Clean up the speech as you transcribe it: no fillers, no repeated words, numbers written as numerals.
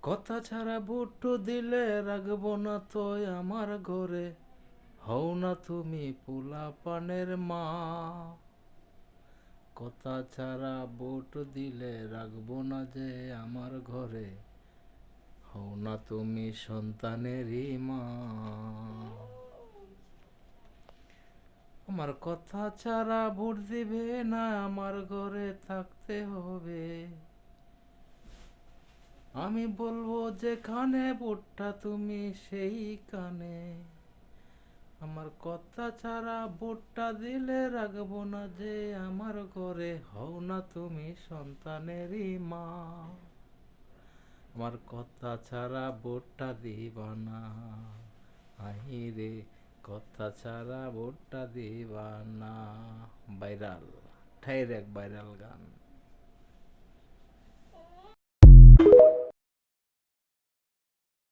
কথা ছাড়া বুট্টু দিলে রাখবো না তো আমার ঘরে, হও না তুমি পোলা পানের মা। কথা ছাড়া বুট দিলে রাখবো না যে আমার ঘরে, হও না তুমি সন্তানেরই মা। আমার কথা ছাড়া ভোট দিবে না, আমার ঘরে থাকতে হবে। আমি বলবো যেখানে ভোটটা তুমি সেইখানে। আমার কথা ছাড়া ভোটটা দিলে রাখবো না যে আমার ঘরে, হও না তুমি সন্তানেরই মা। আমার কথা ছাড়া ভোটটা দিবা না, আহিরে কথা ছাড়া ভোটটা দিবা না। ভাইরাল, ঠাইর এক ভাইরাল গান।